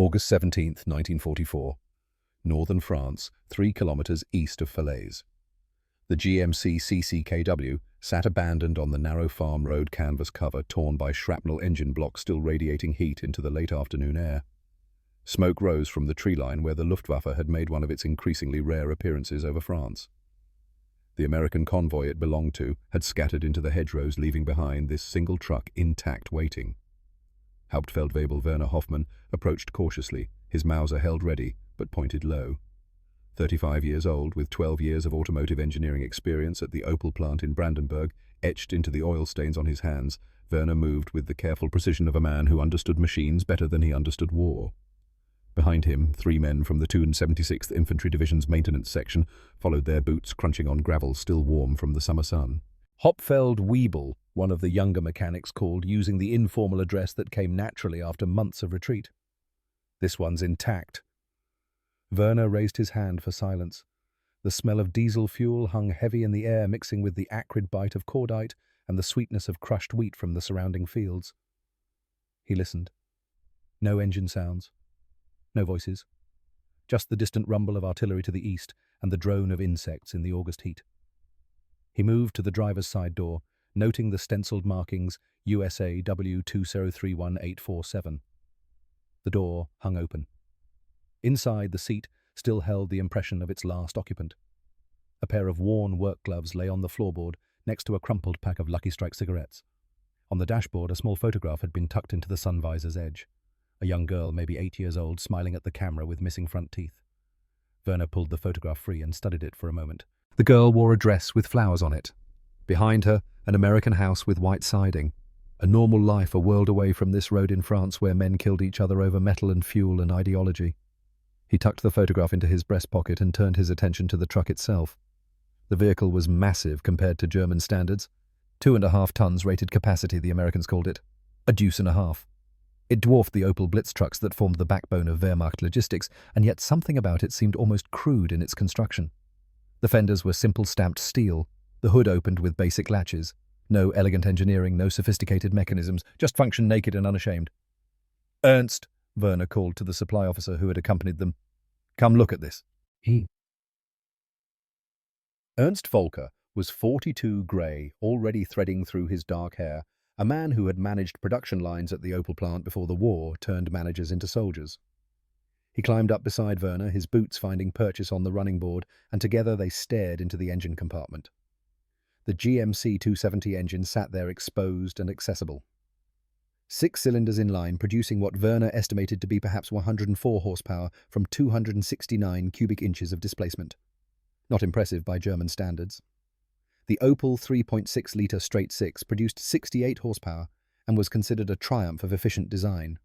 August 17, 1944. Northern France, 3 kilometers east of Falaise. The GMC CCKW sat abandoned on the narrow farm road, canvas cover torn by shrapnel engine blocks still radiating heat into the late afternoon air. Smoke rose from the tree line where the Luftwaffe had made one of its increasingly rare appearances over France. The American convoy it belonged to had scattered into the hedgerows, leaving behind this single truck intact, waiting. Hauptfeldwebel Werner Hoffmann approached cautiously, his Mauser held ready, but pointed low. 35 years old, with 12 years of automotive engineering experience at the Opel plant in Brandenburg, etched into the oil stains on his hands, Werner moved with the careful precision of a man who understood machines better than he understood war. Behind him, 3 men from the 276th Infantry Division's maintenance section followed, their boots crunching on gravel still warm from the summer sun. Hauptfeldwebel, one of the younger mechanics, called, using the informal address that came naturally after months of retreat. "This one's intact." Werner raised his hand for silence. The smell of diesel fuel hung heavy in the air, mixing with the acrid bite of cordite and the sweetness of crushed wheat from the surrounding fields. He listened. No engine sounds. No voices. Just the distant rumble of artillery to the east and the drone of insects in the August heat. He moved to the driver's side door, noting the stenciled markings USA W2031-847. The door hung open. Inside, the seat still held the impression of its last occupant. A pair of worn work gloves lay on the floorboard next to a crumpled pack of Lucky Strike cigarettes. On the dashboard, a small photograph had been tucked into the sun visor's edge. A young girl, maybe 8 years old, smiling at the camera with missing front teeth. Werner pulled the photograph free and studied it for a moment. The girl wore a dress with flowers on it. Behind her, an American house with white siding. A normal life a world away from this road in France where men killed each other over metal and fuel and ideology. He tucked the photograph into his breast pocket and turned his attention to the truck itself. The vehicle was massive compared to German standards. 2.5 tons rated capacity, the Americans called it. A deuce and a half. It dwarfed the Opel Blitz trucks that formed the backbone of Wehrmacht logistics, and yet something about it seemed almost crude in its construction. The fenders were simple stamped steel, the hood opened with basic latches. No elegant engineering, no sophisticated mechanisms, just function naked and unashamed. "Ernst," Werner called to the supply officer who had accompanied them. "Come look at this." Ernst Volker was 42, grey, already threading through his dark hair, a man who had managed production lines at the Opel plant before the war turned managers into soldiers. He climbed up beside Werner, his boots finding purchase on the running board, and together they stared into the engine compartment. The GMC 270 engine sat there exposed and accessible. 6 cylinders in line, producing what Werner estimated to be perhaps 104 horsepower from 269 cubic inches of displacement. Not impressive by German standards. The Opel 3.6-litre straight six produced 68 horsepower and was considered a triumph of efficient design.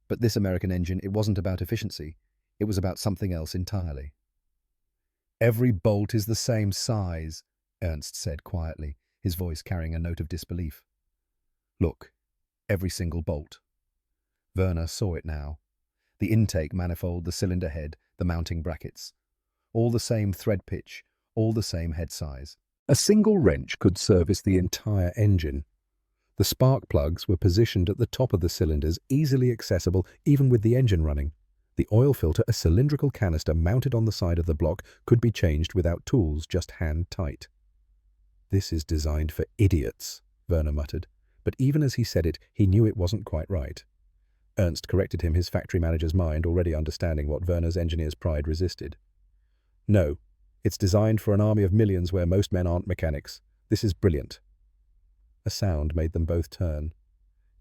But this American engine, it wasn't about efficiency. It was about something else entirely. "Every bolt is the same size," Ernst said quietly, his voice carrying a note of disbelief. "Look, every single bolt." Werner saw it now. The intake manifold, the cylinder head, the mounting brackets. All the same thread pitch, all the same head size. A single wrench could service the entire engine. The spark plugs were positioned at the top of the cylinders, easily accessible even with the engine running. The oil filter, a cylindrical canister mounted on the side of the block, could be changed without tools, just hand tight. "This is designed for idiots," Werner muttered, but even as he said it, he knew it wasn't quite right. Ernst corrected him, his factory manager's mind already understanding what Werner's engineer's pride resisted. "No. It's designed for an army of millions where most men aren't mechanics. This is brilliant." A sound made them both turn.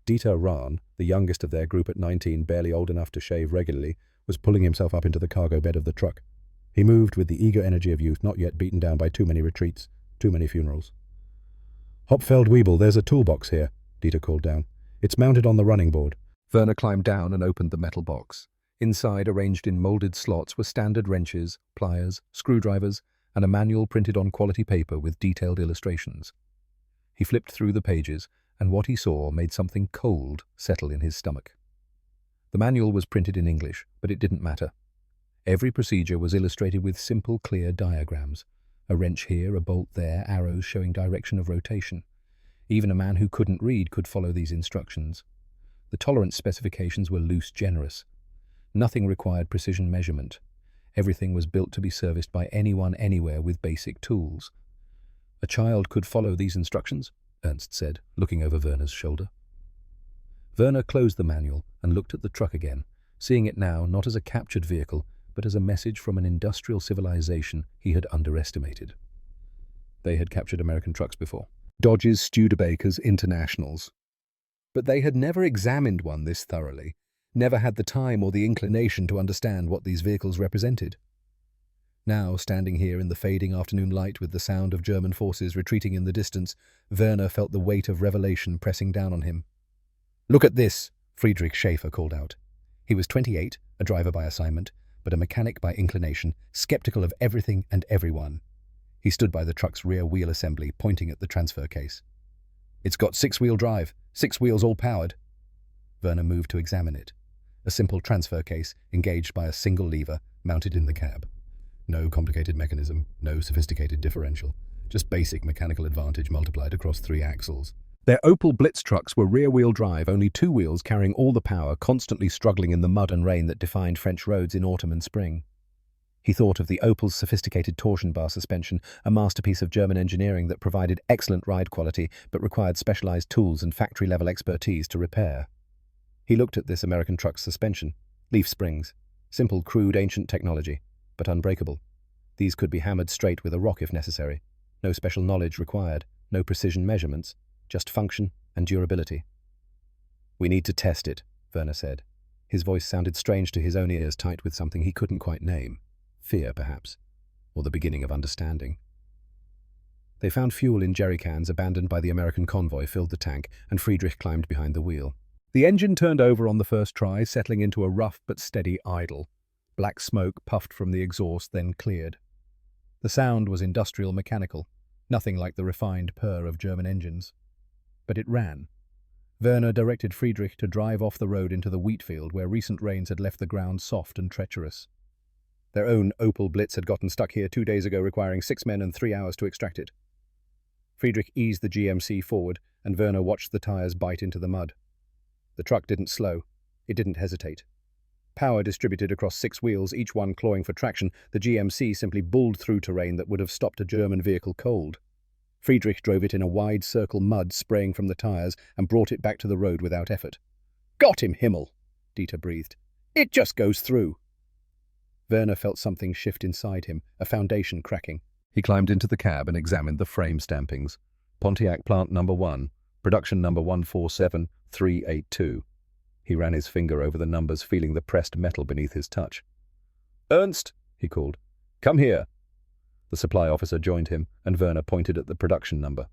Dieter Rahn, the youngest of their group at 19, barely old enough to shave regularly, was pulling himself up into the cargo bed of the truck. He moved with the eager energy of youth not yet beaten down by too many retreats, too many funerals. "Hauptfeldwebel, there's a toolbox here," Dieter called down. "It's mounted on the running board." Werner climbed down and opened the metal box. Inside, arranged in molded slots, were standard wrenches, pliers, screwdrivers, and a manual printed on quality paper with detailed illustrations. He flipped through the pages, and what he saw made something cold settle in his stomach. The manual was printed in English, but it didn't matter. Every procedure was illustrated with simple, clear diagrams. A wrench here, a bolt there, arrows showing direction of rotation. Even a man who couldn't read could follow these instructions. The tolerance specifications were loose, generous. Nothing required precision measurement. Everything was built to be serviced by anyone anywhere with basic tools. A child could follow these instructions, Ernst said, looking over Werner's shoulder. Werner closed the manual and looked at the truck again, seeing it now not as a captured vehicle, but as a message from an industrial civilization he had underestimated. They had captured American trucks before, Dodge's Studebakers Internationals. But they had never examined one this thoroughly, never had the time or the inclination to understand what these vehicles represented. Now, standing here in the fading afternoon light with the sound of German forces retreating in the distance, Werner felt the weight of revelation pressing down on him. "Look at this," Friedrich Schaefer called out. He was 28, a driver by assignment, but a mechanic by inclination, skeptical of everything and everyone. He stood by the truck's rear wheel assembly, pointing at the transfer case. "It's got six-wheel drive, 6 wheels all powered." Werner moved to examine it. A simple transfer case, engaged by a single lever, mounted in the cab. No complicated mechanism, no sophisticated differential, just basic mechanical advantage multiplied across 3 axles. Their Opel Blitz trucks were rear-wheel drive, only 2 wheels carrying all the power, constantly struggling in the mud and rain that defined French roads in autumn and spring. He thought of the Opel's sophisticated torsion bar suspension, a masterpiece of German engineering that provided excellent ride quality but required specialized tools and factory-level expertise to repair. He looked at this American truck's suspension, leaf springs, simple, crude, ancient technology, but unbreakable. These could be hammered straight with a rock if necessary. No special knowledge required, no precision measurements, just function and durability. "We need to test it," Werner said. His voice sounded strange to his own ears, tight with something he couldn't quite name. Fear, perhaps, or the beginning of understanding. They found fuel in jerry cans abandoned by the American convoy, filled the tank, and Friedrich climbed behind the wheel. The engine turned over on the first try, settling into a rough but steady idle. Black smoke puffed from the exhaust, then cleared. The sound was industrial mechanical, nothing like the refined purr of German engines. But it ran. Werner directed Friedrich to drive off the road into the wheat field where recent rains had left the ground soft and treacherous. Their own Opel Blitz had gotten stuck here 2 days ago, requiring 6 men and 3 hours to extract it. Friedrich eased the GMC forward, and Werner watched the tires bite into the mud. The truck didn't slow. It didn't hesitate. Power distributed across 6 wheels, each one clawing for traction, the GMC simply bulled through terrain that would have stopped a German vehicle cold. Friedrich drove it in a wide circle, mud spraying from the tires, and brought it back to the road without effort. "Got him, Himmel," Dieter breathed. "It just goes through." Werner felt something shift inside him, a foundation cracking. He climbed into the cab and examined the frame stampings. Pontiac plant number 1, production number 147382. He ran his finger over the numbers, feeling the pressed metal beneath his touch. "Ernst," he called. "Come here." The supply officer joined him, and Werner pointed at the production number.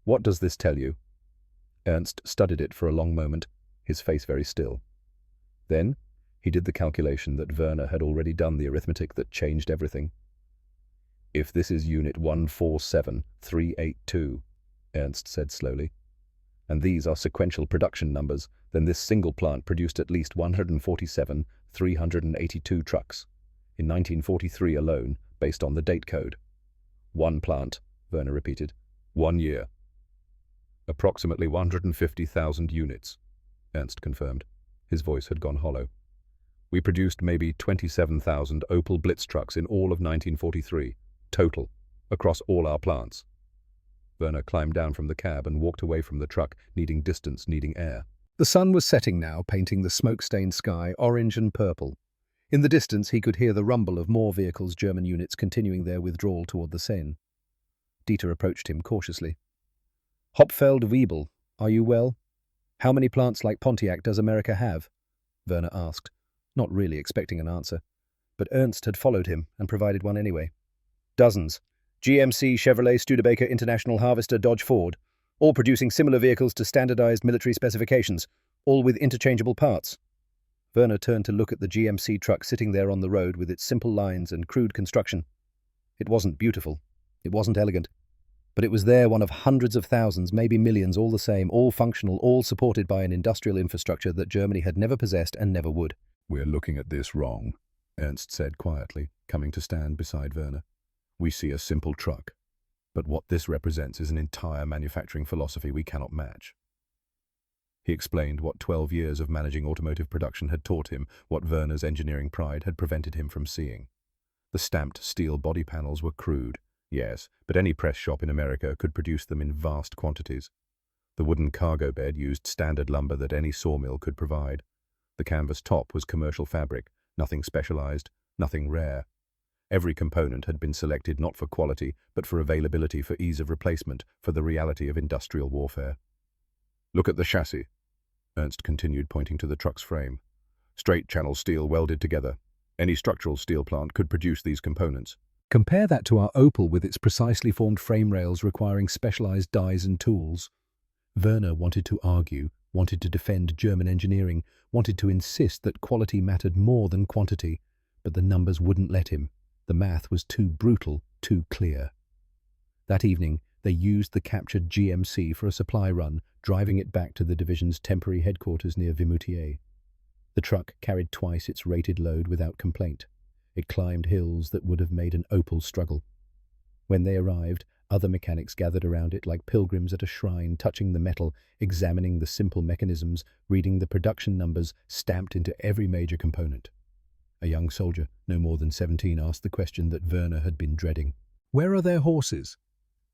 "What does this tell you?" Ernst studied it for a long moment, his face very still. Then he did the calculation that Werner had already done, the arithmetic that changed everything. "If this is unit 147382, Ernst said slowly, "and these are sequential production numbers, then this single plant produced at least 147,382 trucks, in 1943 alone, based on the date code." "One plant," Werner repeated. "1 year." "Approximately 150,000 units, Ernst confirmed. His voice had gone hollow. "We produced maybe 27,000 Opel Blitz trucks in all of 1943, total, across all our plants." Werner climbed down from the cab and walked away from the truck, needing distance, needing air. The sun was setting now, painting the smoke-stained sky orange and purple. In the distance he could hear the rumble of more vehicles, German units continuing their withdrawal toward the Seine. Dieter approached him cautiously. "Hopfeld-Wiebel, are you well? How many plants like Pontiac does America have?" Werner asked, not really expecting an answer. But Ernst had followed him and provided one anyway. "Dozens. GMC, Chevrolet, Studebaker, International, Harvester, Dodge, Ford, all producing similar vehicles to standardized military specifications, all with interchangeable parts." Werner turned to look at the GMC truck sitting there on the road with its simple lines and crude construction. It wasn't beautiful. It wasn't elegant. But it was there, one of hundreds of thousands, maybe millions, all the same, all functional, all supported by an industrial infrastructure that Germany had never possessed and never would. "We're looking at this wrong," Ernst said quietly, coming to stand beside Werner. "We see a simple truck, but what this represents is an entire manufacturing philosophy we cannot match." He explained what 12 years of managing automotive production had taught him, what Werner's engineering pride had prevented him from seeing. The stamped steel body panels were crude, yes, but any press shop in America could produce them in vast quantities. The wooden cargo bed used standard lumber that any sawmill could provide. The canvas top was commercial fabric, nothing specialized, nothing rare. Every component had been selected not for quality, but for availability, for ease of replacement, for the reality of industrial warfare. "Look at the chassis," Ernst continued, pointing to the truck's frame. "Straight channel steel welded together. Any structural steel plant could produce these components. Compare that to our Opel with its precisely formed frame rails requiring specialized dies and tools." Werner wanted to argue, wanted to defend German engineering, wanted to insist that quality mattered more than quantity, but the numbers wouldn't let him. The math was too brutal, too clear. That evening, they used the captured GMC for a supply run, driving it back to the division's temporary headquarters near Vimoutier. The truck carried twice its rated load without complaint. It climbed hills that would have made an Opel struggle. When they arrived, other mechanics gathered around it like pilgrims at a shrine, touching the metal, examining the simple mechanisms, reading the production numbers stamped into every major component. A young soldier, no more than 17, asked the question that Werner had been dreading. "Where are their horses?"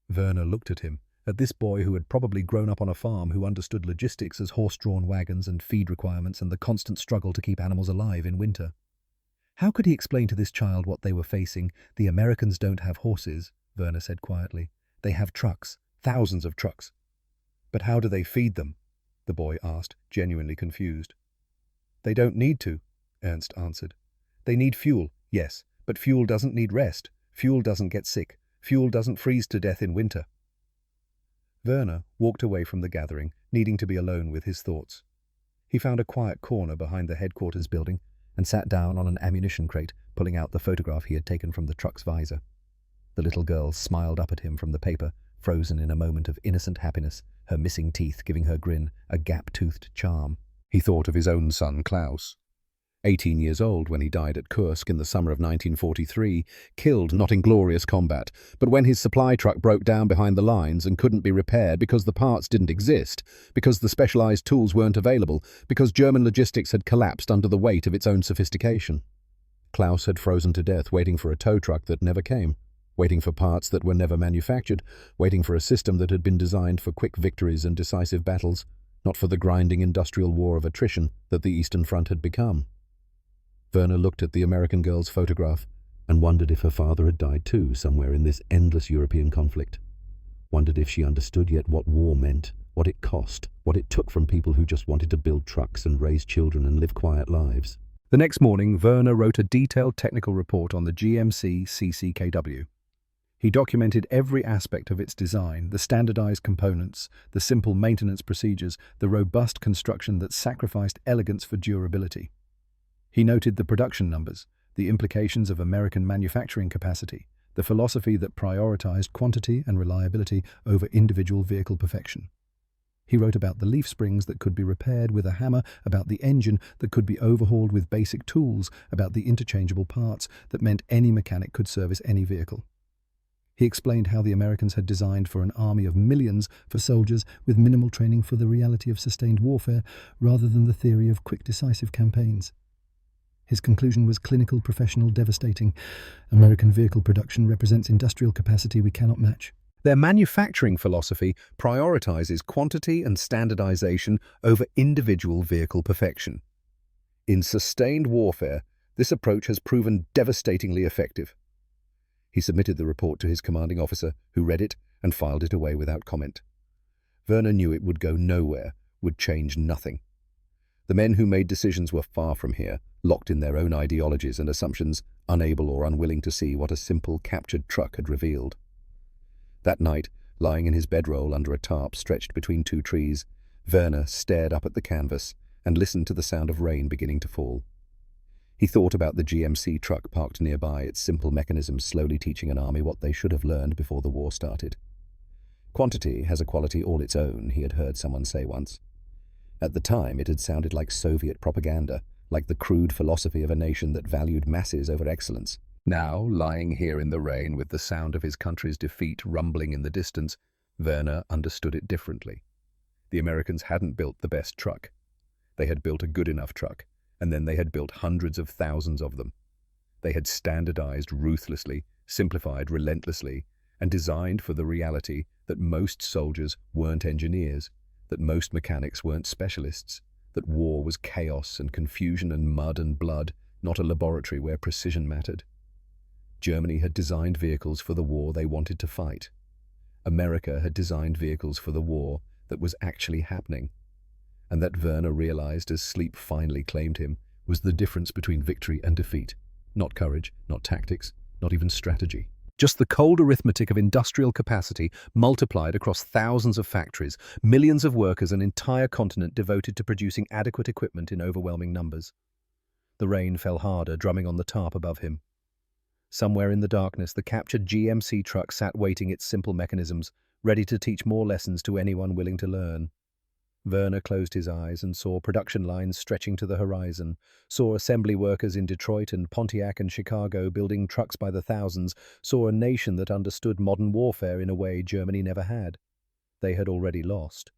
Werner looked at him, at this boy who had probably grown up on a farm, who understood logistics as horse-drawn wagons and feed requirements and the constant struggle to keep animals alive in winter. How could he explain to this child what they were facing? "The Americans don't have horses," Werner said quietly. "They have trucks, thousands of trucks." "But how do they feed them?" the boy asked, genuinely confused. "They don't need to," Ernst answered. "They need fuel, yes, but fuel doesn't need rest. Fuel doesn't get sick. Fuel doesn't freeze to death in winter." Werner walked away from the gathering, needing to be alone with his thoughts. He found a quiet corner behind the headquarters building and sat down on an ammunition crate, pulling out the photograph he had taken from the truck's visor. The little girl smiled up at him from the paper, frozen in a moment of innocent happiness, her missing teeth giving her grin a gap-toothed charm. He thought of his own son, Klaus. 18 years old when he died at Kursk in the summer of 1943, killed not in glorious combat, but when his supply truck broke down behind the lines and couldn't be repaired because the parts didn't exist, because the specialized tools weren't available, because German logistics had collapsed under the weight of its own sophistication. Klaus had frozen to death waiting for a tow truck that never came, waiting for parts that were never manufactured, waiting for a system that had been designed for quick victories and decisive battles, not for the grinding industrial war of attrition that the Eastern Front had become. Werner looked at the American girl's photograph and wondered if her father had died too somewhere in this endless European conflict. Wondered if she understood yet what war meant, what it cost, what it took from people who just wanted to build trucks and raise children and live quiet lives. The next morning, Werner wrote a detailed technical report on the GMC CCKW. He documented every aspect of its design, the standardized components, the simple maintenance procedures, the robust construction that sacrificed elegance for durability. He noted the production numbers, the implications of American manufacturing capacity, the philosophy that prioritized quantity and reliability over individual vehicle perfection. He wrote about the leaf springs that could be repaired with a hammer, about the engine that could be overhauled with basic tools, about the interchangeable parts that meant any mechanic could service any vehicle. He explained how the Americans had designed for an army of millions for soldiers with minimal training for the reality of sustained warfare rather than the theory of quick decisive campaigns. His conclusion was clinical, professional, devastating. American vehicle production represents industrial capacity we cannot match. Their manufacturing philosophy prioritizes quantity and standardization over individual vehicle perfection. In sustained warfare, this approach has proven devastatingly effective. He submitted the report to his commanding officer, who read it and filed it away without comment. Werner knew it would go nowhere, would change nothing. The men who made decisions were far from here, locked in their own ideologies and assumptions, unable or unwilling to see what a simple captured truck had revealed. That night, lying in his bedroll under a tarp stretched between two trees, Werner stared up at the canvas and listened to the sound of rain beginning to fall. He thought about the GMC truck parked nearby, its simple mechanism slowly teaching an army what they should have learned before the war started. Quantity has a quality all its own, he had heard someone say once. At the time, it had sounded like Soviet propaganda, like the crude philosophy of a nation that valued masses over excellence. Now, lying here in the rain with the sound of his country's defeat rumbling in the distance, Werner understood it differently. The Americans hadn't built the best truck. They had built a good enough truck, and then they had built hundreds of thousands of them. They had standardized ruthlessly, simplified relentlessly, and designed for the reality that most soldiers weren't engineers, that most mechanics weren't specialists, that war was chaos and confusion and mud and blood, not a laboratory where precision mattered. Germany had designed vehicles for the war they wanted to fight. America had designed vehicles for the war that was actually happening. And that Werner realized as sleep finally claimed him was the difference between victory and defeat. Not courage, not tactics, not even strategy. Just the cold arithmetic of industrial capacity multiplied across thousands of factories, millions of workers, an entire continent devoted to producing adequate equipment in overwhelming numbers. The rain fell harder, drumming on the tarp above him. Somewhere in the darkness, the captured GMC truck sat waiting its simple mechanisms, ready to teach more lessons to anyone willing to learn. Werner closed his eyes and saw production lines stretching to the horizon, saw assembly workers in Detroit and Pontiac and Chicago building trucks by the thousands, saw a nation that understood modern warfare in a way Germany never had. They had already lost.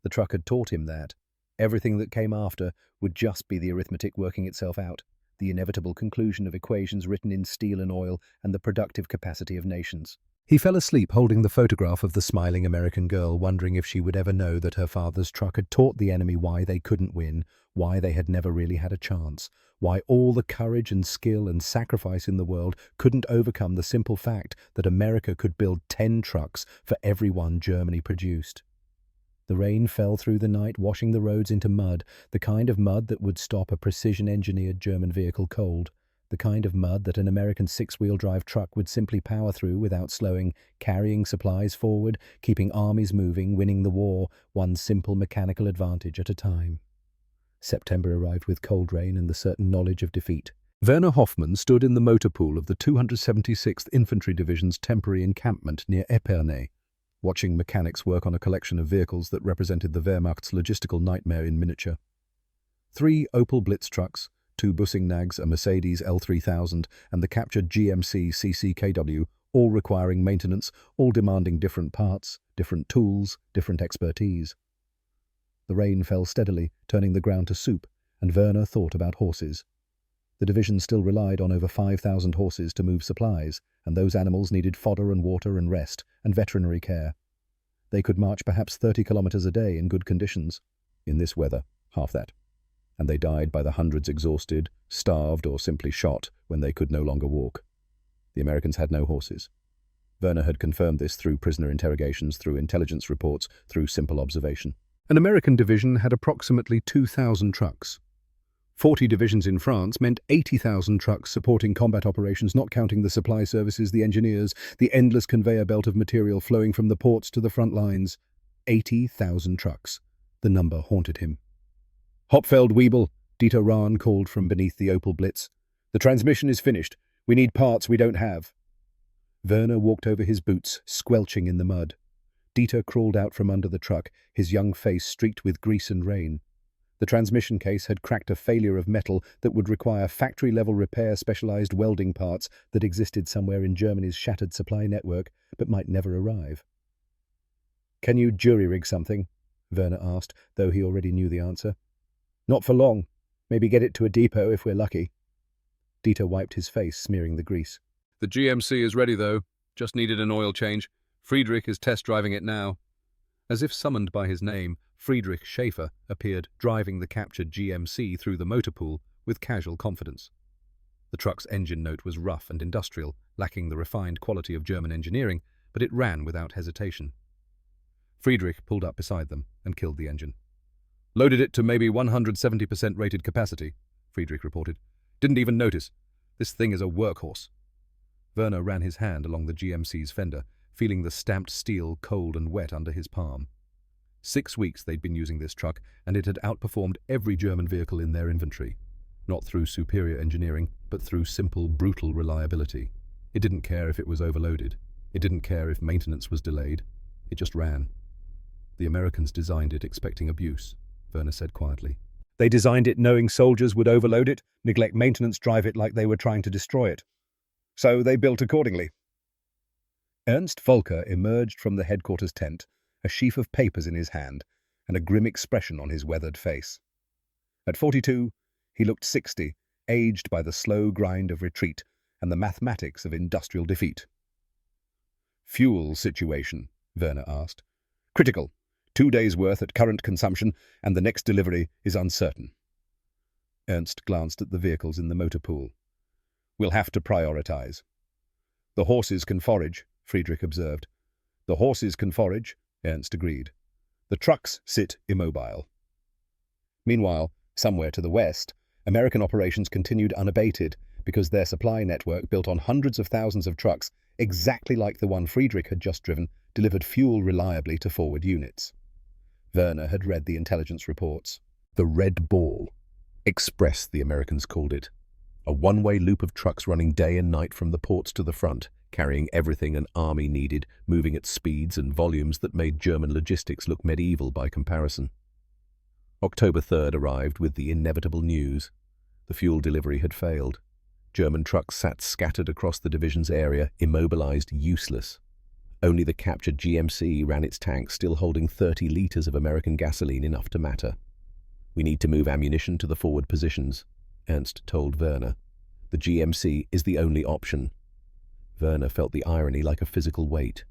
The truck had taught him that. Everything that came after would just be the arithmetic working itself out, the inevitable conclusion of equations written in steel and oil and the productive capacity of nations. He fell asleep holding the photograph of the smiling American girl, wondering if she would ever know that her father's truck had taught the enemy why they couldn't win, why they had never really had a chance, why all the courage and skill and sacrifice in the world couldn't overcome the simple fact that America could build 10 trucks for every one Germany produced. The rain fell through the night, washing the roads into mud, the kind of mud that would stop a precision-engineered German vehicle cold. The kind of mud that an American six-wheel drive truck would simply power through without slowing, carrying supplies forward, keeping armies moving, winning the war, one simple mechanical advantage at a time. September arrived with cold rain and the certain knowledge of defeat. Werner Hoffmann stood in the motor pool of the 276th Infantry Division's temporary encampment near Epernay, watching mechanics work on a collection of vehicles that represented the Wehrmacht's logistical nightmare in miniature. 3 Opel Blitz trucks, 2 Bussing Nags, a Mercedes L3000, and the captured GMC CCKW, all requiring maintenance, all demanding different parts, different tools, different expertise. The rain fell steadily, turning the ground to soup, and Werner thought about horses. The division still relied on over 5,000 horses to move supplies, and those animals needed fodder and water and rest and veterinary care. They could march perhaps 30 kilometers a day in good conditions. In this weather, half that. And they died by the hundreds exhausted, starved, or simply shot when they could no longer walk. The Americans had no horses. Werner had confirmed this through prisoner interrogations, through intelligence reports, through simple observation. An American division had approximately 2,000 trucks. 40 divisions in France meant 80,000 trucks supporting combat operations, not counting the supply services, the engineers, the endless conveyor belt of material flowing from the ports to the front lines. 80,000 trucks. The number haunted him. Hopfeld Wiebel, Dieter Rahn called from beneath the Opel Blitz. The transmission is finished. We need parts we don't have. Werner walked over his boots, squelching in the mud. Dieter crawled out from under the truck, his young face streaked with grease and rain. The transmission case had cracked a failure of metal that would require factory-level repair specialized welding parts that existed somewhere in Germany's shattered supply network, but might never arrive. "Can you jury-rig something?" Werner asked, though he already knew the answer. "Not for long. Maybe get it to a depot if we're lucky." Dieter wiped his face, smearing the grease. "The GMC is ready, though. Just needed an oil change. Friedrich is test-driving it now." As if summoned by his name, Friedrich Schaefer appeared, driving the captured GMC through the motor pool with casual confidence. The truck's engine note was rough and industrial, lacking the refined quality of German engineering, but it ran without hesitation. Friedrich pulled up beside them and killed the engine. "Loaded it to maybe 170% rated capacity," Friedrich reported. "Didn't even notice. This thing is a workhorse." Werner ran his hand along the GMC's fender, feeling the stamped steel cold and wet under his palm. 6 weeks they'd been using this truck, and it had outperformed every German vehicle in their inventory. Not through superior engineering, but through simple, brutal reliability. It didn't care if it was overloaded. It didn't care if maintenance was delayed. It just ran. "The Americans designed it expecting abuse," Werner said quietly. "They designed it knowing soldiers would overload it, neglect maintenance, drive it like they were trying to destroy it. So they built accordingly." Ernst Volker emerged from the headquarters tent, a sheaf of papers in his hand. and a grim expression on his weathered face. At 42, he looked 60, aged by the slow grind of retreat and the mathematics of industrial defeat. "Fuel situation?" Werner asked. "Critical. 2 days' worth at current consumption, and the next delivery is uncertain." Ernst glanced at the vehicles in the motor pool. "We'll have to prioritize." "The horses can forage," Friedrich observed. "The horses can forage," Ernst agreed. "The trucks sit immobile." Meanwhile, somewhere to the west, American operations continued unabated because their supply network, built on hundreds of thousands of trucks, exactly like the one Friedrich had just driven, delivered fuel reliably to forward units. Werner had read the intelligence reports. The Red Ball Express, the Americans called it. A one-way loop of trucks running day and night from the ports to the front, carrying everything an army needed, moving at speeds and volumes that made German logistics look medieval by comparison. October 3rd arrived with the inevitable news. The fuel delivery had failed. German trucks sat scattered across the division's area, immobilized, useless. Only the captured GMC ran its tanks, still holding 30 liters of American gasoline, enough to matter. "We need to move ammunition to the forward positions," Ernst told Werner. "The GMC is the only option." Werner felt the irony like a physical weight.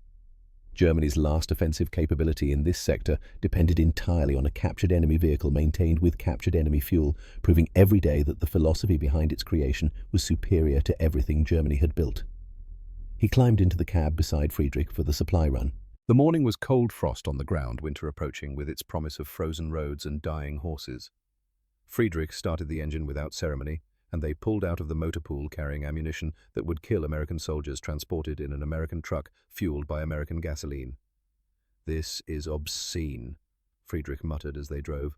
Germany's last offensive capability in this sector depended entirely on a captured enemy vehicle maintained with captured enemy fuel, proving every day that the philosophy behind its creation was superior to everything Germany had built. He climbed into the cab beside Friedrich for the supply run. The morning was cold frost on the ground, winter approaching with its promise of frozen roads and dying horses. Friedrich started the engine without ceremony, and they pulled out of the motor pool carrying ammunition that would kill American soldiers transported in an American truck fueled by American gasoline. "This is obscene," Friedrich muttered as they drove.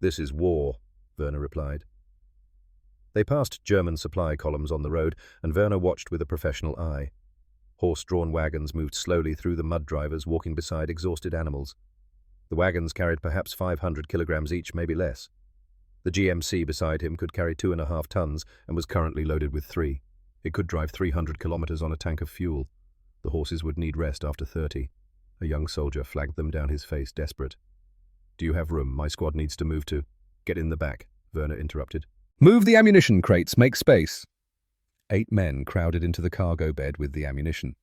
"This is war," Werner replied. They passed German supply columns on the road, and Werner watched with a professional eye. Horse-drawn wagons moved slowly through the mud drivers, walking beside exhausted animals. The wagons carried perhaps 500 kilograms each, maybe less. The GMC beside him could carry 2.5 tons and was currently loaded with 3. It could drive 300 kilometers on a tank of fuel. The horses would need rest after 30. A young soldier flagged them down, his face desperate. "Do you have room? My squad needs to move to—" "Get in the back," Werner interrupted. "Move the ammunition crates, make space." 8 men crowded into the cargo bed with the ammunition.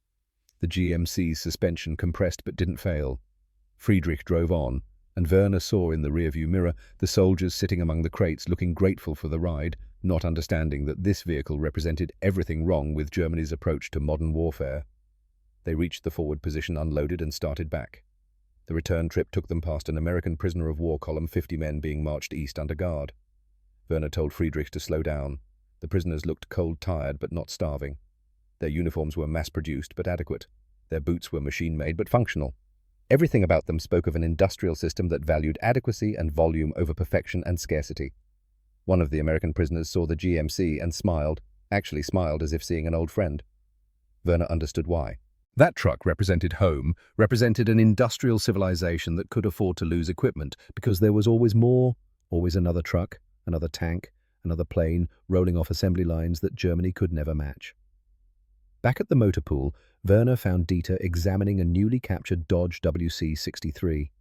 The GMC's suspension compressed but didn't fail. Friedrich drove on, and Werner saw in the rearview mirror the soldiers sitting among the crates looking grateful for the ride, not understanding that this vehicle represented everything wrong with Germany's approach to modern warfare. They reached the forward position, unloaded, and started back. The return trip took them past an American prisoner of war column, 50 men being marched east under guard. Werner told Friedrich to slow down. The prisoners looked cold-tired but not starving. Their uniforms were mass-produced but adequate. Their boots were machine-made but functional. Everything about them spoke of an industrial system that valued adequacy and volume over perfection and scarcity. One of the American prisoners saw the GMC and smiled, actually smiled as if seeing an old friend. Werner understood why. That truck represented home, represented an industrial civilization that could afford to lose equipment because there was always more, always another truck, another tank, another plane rolling off assembly lines that Germany could never match. Back at the motor pool, Werner found Dieter examining a newly captured Dodge WC-63.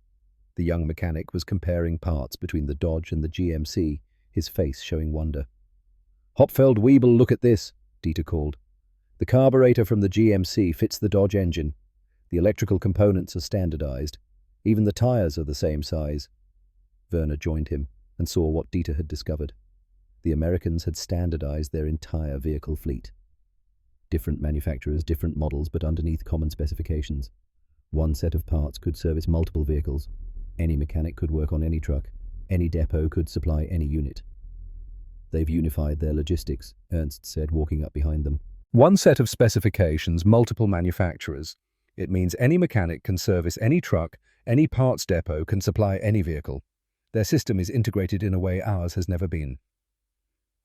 The young mechanic was comparing parts between the Dodge and the GMC, his face showing wonder. "Hopfeld Weibel, look at this," Dieter called. "The carburetor from the GMC fits the Dodge engine. The electrical components are standardized. Even the tires are the same size." Werner joined him and saw what Dieter had discovered. The Americans had standardized their entire vehicle fleet. Different manufacturers, different models, but underneath common specifications. One set of parts could service multiple vehicles. Any mechanic could work on any truck. Any depot could supply any unit. "They've unified their logistics," Ernst said, walking up behind them. "One set of specifications, multiple manufacturers. It means any mechanic can service any truck, any parts depot can supply any vehicle. Their system is integrated in a way ours has never been."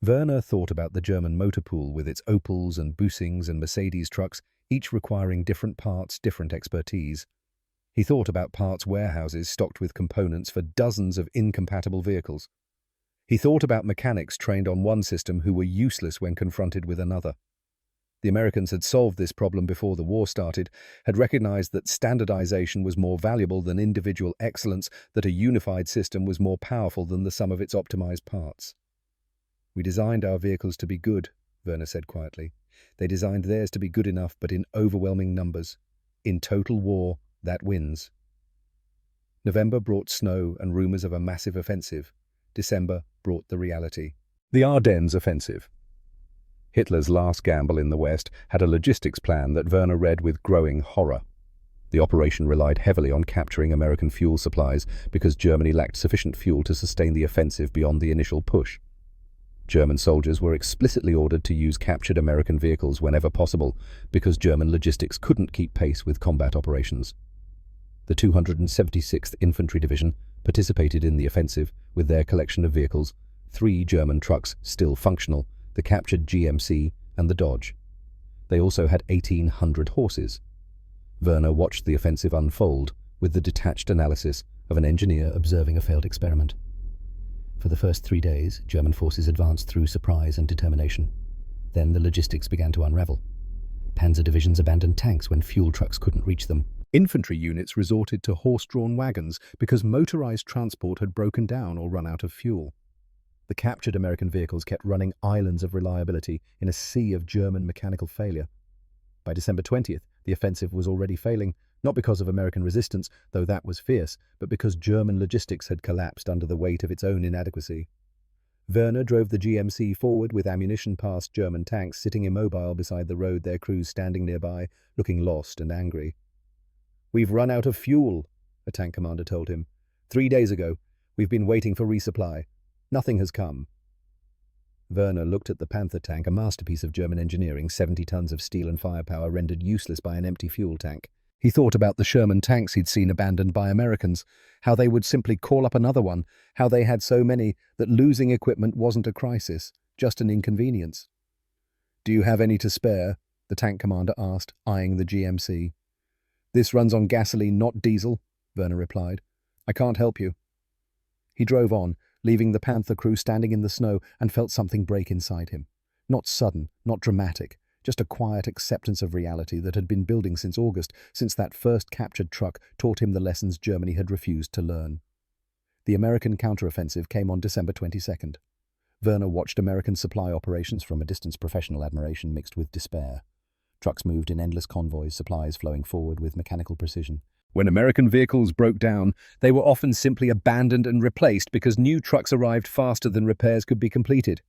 Werner thought about the German motor pool with its Opels and Büssings and Mercedes trucks, each requiring different parts, different expertise. He thought about parts warehouses stocked with components for dozens of incompatible vehicles. He thought about mechanics trained on one system who were useless when confronted with another. The Americans had solved this problem before the war started, had recognized that standardization was more valuable than individual excellence, that a unified system was more powerful than the sum of its optimized parts. "We designed our vehicles to be good," Werner said quietly. "They designed theirs to be good enough, but in overwhelming numbers. In total war, that wins." November brought snow and rumors of a massive offensive. December brought the reality. The Ardennes offensive. Hitler's last gamble in the West had a logistics plan that Werner read with growing horror. The operation relied heavily on capturing American fuel supplies because Germany lacked sufficient fuel to sustain the offensive beyond the initial push. German soldiers were explicitly ordered to use captured American vehicles whenever possible because German logistics couldn't keep pace with combat operations. The 276th Infantry Division participated in the offensive with their collection of vehicles, 3 German trucks still functional, the captured GMC and the Dodge. They also had 1,800 horses. Werner watched the offensive unfold with the detached analysis of an engineer observing a failed experiment. For the first 3 days, German forces advanced through surprise and determination. Then the logistics began to unravel. Panzer divisions abandoned tanks when fuel trucks couldn't reach them. Infantry units resorted to horse-drawn wagons because motorized transport had broken down or run out of fuel. The captured American vehicles kept running islands of reliability in a sea of German mechanical failure. By December 20th, the offensive was already failing, not because of American resistance, though that was fierce, but because German logistics had collapsed under the weight of its own inadequacy. Werner drove the GMC forward with ammunition past German tanks sitting immobile beside the road, their crews standing nearby, looking lost and angry. "We've run out of fuel," a tank commander told him. 3 days ago, we've been waiting for resupply. Nothing has come." Werner looked at the Panther tank, a masterpiece of German engineering, 70 tons of steel and firepower rendered useless by an empty fuel tank. He thought about the Sherman tanks he'd seen abandoned by Americans, how they would simply call up another one, how they had so many that losing equipment wasn't a crisis, just an inconvenience. "Do you have any to spare?" the tank commander asked, eyeing the GMC. "This runs on gasoline, not diesel," Werner replied. "I can't help you." He drove on, leaving the Panther crew standing in the snow, and felt something break inside him. Not sudden, not dramatic, just a quiet acceptance of reality that had been building since August, since that first captured truck taught him the lessons Germany had refused to learn. The American counteroffensive came on December 22nd. Werner watched American supply operations from a distance, professional admiration mixed with despair. Trucks moved in endless convoys, supplies flowing forward with mechanical precision. When American vehicles broke down, they were often simply abandoned and replaced because new trucks arrived faster than repairs could be completed.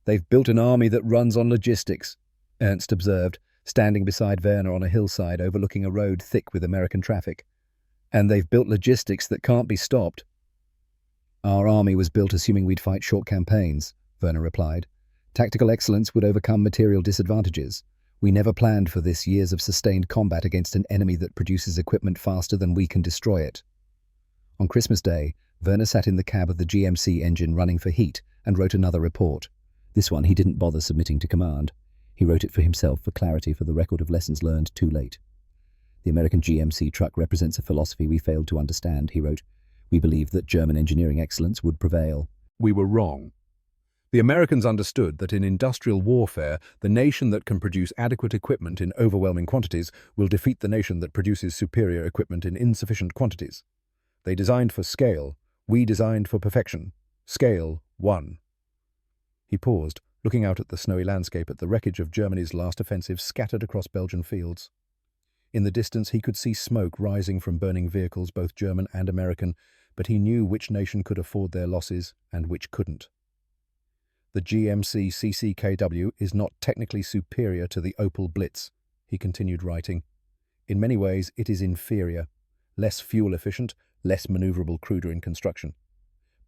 "They've built an army that runs on logistics," Ernst observed, standing beside Werner on a hillside overlooking a road thick with American traffic. "And they've built logistics that can't be stopped." "Our army was built assuming we'd fight short campaigns," Werner replied. "Tactical excellence would overcome material disadvantages. We never planned for this years of sustained combat against an enemy that produces equipment faster than we can destroy it." On Christmas Day, Werner sat in the cab of the GMC engine running for heat and wrote another report. This one he didn't bother submitting to command. He wrote it for himself for clarity, for the record of lessons learned too late. "The American GMC truck represents a philosophy we failed to understand," he wrote. "We believed that German engineering excellence would prevail. We were wrong. The Americans understood that in industrial warfare, the nation that can produce adequate equipment in overwhelming quantities will defeat the nation that produces superior equipment in insufficient quantities. They designed for scale. We designed for perfection. Scale won." He paused, looking out at the snowy landscape, at the wreckage of Germany's last offensive scattered across Belgian fields. In the distance he could see smoke rising from burning vehicles, both German and American, but he knew which nation could afford their losses and which couldn't. "The GMC CCKW is not technically superior to the Opel Blitz," he continued writing. "In many ways it is inferior, less fuel efficient, less maneuverable, cruder in construction.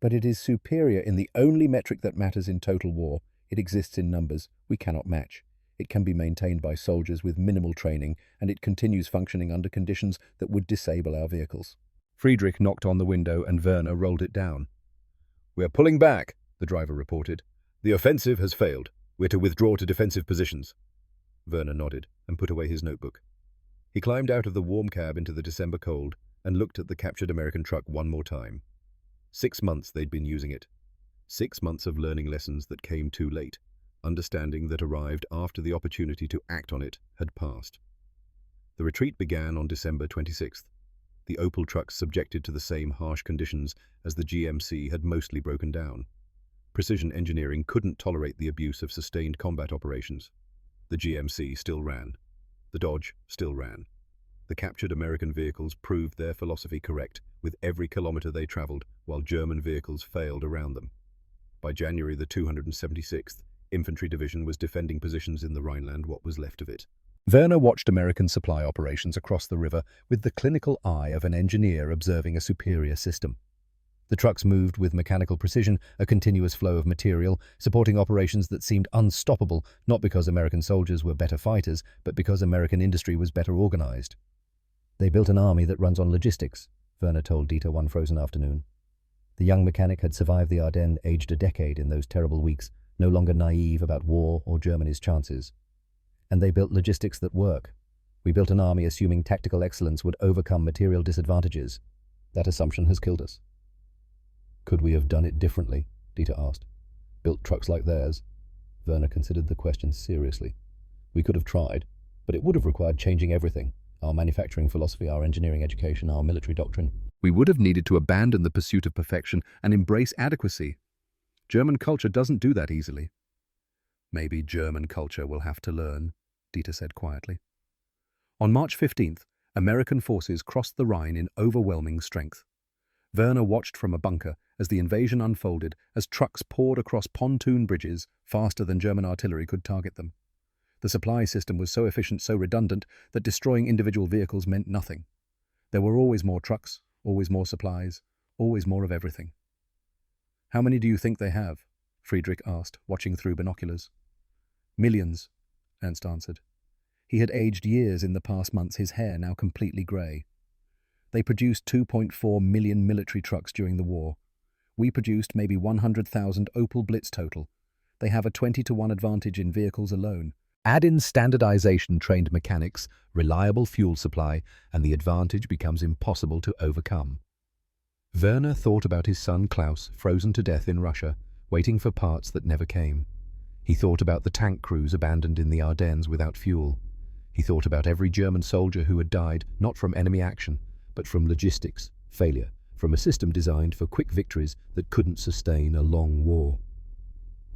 But it is superior in the only metric that matters in total war. It exists in numbers we cannot match. It can be maintained by soldiers with minimal training, and it continues functioning under conditions that would disable our vehicles." Friedrich knocked on the window and Werner rolled it down. "We're pulling back," the driver reported. "The offensive has failed. We're to withdraw to defensive positions." Werner nodded and put away his notebook. He climbed out of the warm cab into the December cold and looked at the captured American truck one more time. 6 months they'd been using it. 6 months of learning lessons that came too late. understanding that arrived after the opportunity to act on it had passed. The retreat began on December 26th. The Opel trucks subjected to the same harsh conditions as the GMC had mostly broken down. Precision engineering couldn't tolerate the abuse of sustained combat operations. The GMC still ran. The Dodge still ran. The captured American vehicles proved their philosophy correct with every kilometer they traveled, while German vehicles failed around them. By January, the 276th Infantry Division was defending positions in the Rhineland, what was left of it. Werner watched American supply operations across the river with the clinical eye of an engineer observing a superior system. The trucks moved with mechanical precision, a continuous flow of material, supporting operations that seemed unstoppable, not because American soldiers were better fighters, but because American industry was better organized. "They built an army that runs on logistics," Werner told Dieter one frozen afternoon. The young mechanic had survived the Ardennes, aged a decade in those terrible weeks, no longer naive about war or Germany's chances. "And they built logistics that work. We built an army assuming tactical excellence would overcome material disadvantages. That assumption has killed us." "Could we have done it differently?" Dieter asked. "Built trucks like theirs?" Werner considered the question seriously. "We could have tried, but it would have required changing everything. Our manufacturing philosophy, our engineering education, our military doctrine. We would have needed to abandon the pursuit of perfection and embrace adequacy. German culture doesn't do that easily." "Maybe German culture will have to learn," Dieter said quietly. On March 15th, American forces crossed the Rhine in overwhelming strength. Werner watched from a bunker as the invasion unfolded, as trucks poured across pontoon bridges faster than German artillery could target them. The supply system was so efficient, so redundant, that destroying individual vehicles meant nothing. There were always more trucks, always more supplies, always more of everything. "How many do you think they have?" Friedrich asked, watching through binoculars. "Millions," Ernst answered. He had aged years in the past months, his hair now completely grey. "They produced 2.4 million military trucks during the war. We produced maybe 100,000 Opel Blitz total. They have a 20-to-1 advantage in vehicles alone. Add in standardization-trained mechanics, reliable fuel supply, and the advantage becomes impossible to overcome." Werner thought about his son Klaus, frozen to death in Russia, waiting for parts that never came. He thought about the tank crews abandoned in the Ardennes without fuel. He thought about every German soldier who had died not from enemy action, but from logistics, failure, from a system designed for quick victories that couldn't sustain a long war.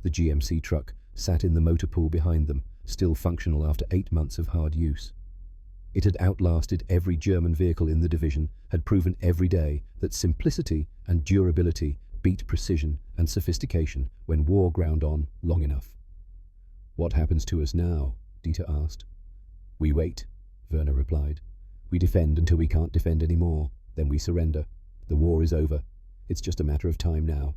The GMC truck sat in the motor pool behind them, still functional after 8 months of hard use. It had outlasted every German vehicle in the division, had proven every day that simplicity and durability beat precision and sophistication when war ground on long enough. "What happens to us now?" Dieter asked. "We wait," Werner replied. "We defend until we can't defend anymore. Then we surrender. The war is over. It's just a matter of time now."